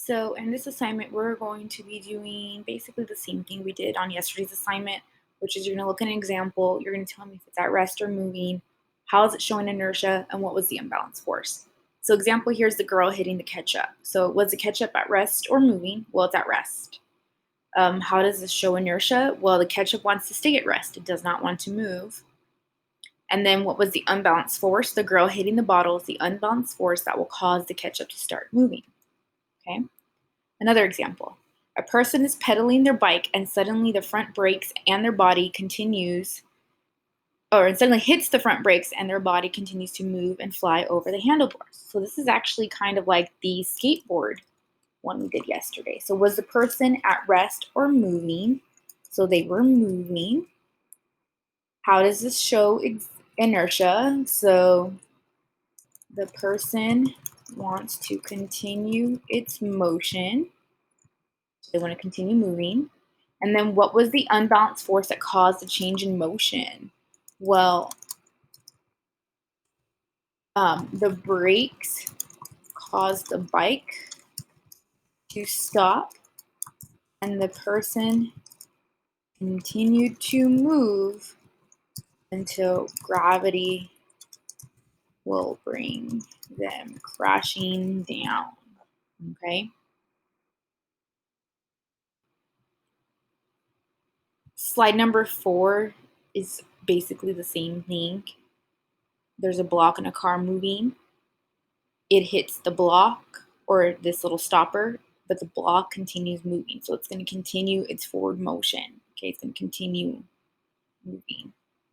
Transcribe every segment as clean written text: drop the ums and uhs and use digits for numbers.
So in this assignment, we're going to be doing basically the same thing we did on yesterday's assignment, which is you're going to look at an example. You're going to tell me if it's at rest or moving, how is it showing inertia, and what was the imbalance force. So example, here's the girl hitting the ketchup. So was the ketchup at rest or moving? Well, it's at rest. How does this show inertia? Well, the ketchup wants to stay at rest. It does not want to move. And then what was the unbalanced force? The girl hitting the bottle is the unbalanced force that will cause the ketchup to start moving. Okay. Another example. A person is pedaling their bike and suddenly the front brakes and their body continues, or suddenly hits the front brakes and their body continues to move and fly over the handlebars. So this is actually kind of like the skateboard one we did yesterday. So was the person at rest or moving? So they were moving. How does this show inertia? So the person wants to continue its motion. They want to continue moving. And then what was the unbalanced force that caused the change in motion? Well, the brakes caused the bike to stop, and the person continued to move until gravity will bring them crashing down. Okay. Slide number 4 is basically the same thing. There's a block in a car moving. It hits the block or this little stopper, but the block continues moving. So it's going to continue its forward motion. Okay, it's going to continue moving,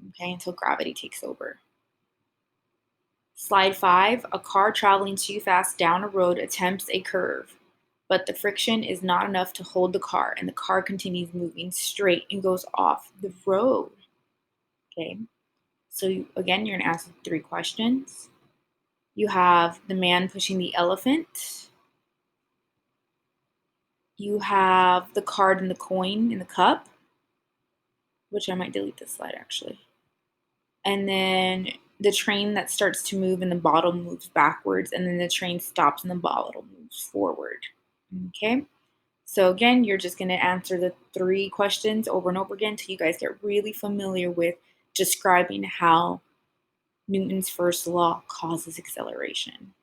okay, until gravity takes over. Slide 5, a car traveling too fast down a road attempts a curve, but the friction is not enough to hold the car, and the car continues moving straight and goes off the road. Okay, so again, you're going to ask 3 questions. You have the man pushing the elephant. You have the card and the coin in the cup, which I might delete this slide actually. And then the train that starts to move and the bottle moves backwards, and then the train stops and the bottle moves forward. Okay. So again, you're just going to answer the 3 questions over and over again until you guys get really familiar with describing how Newton's first law causes acceleration.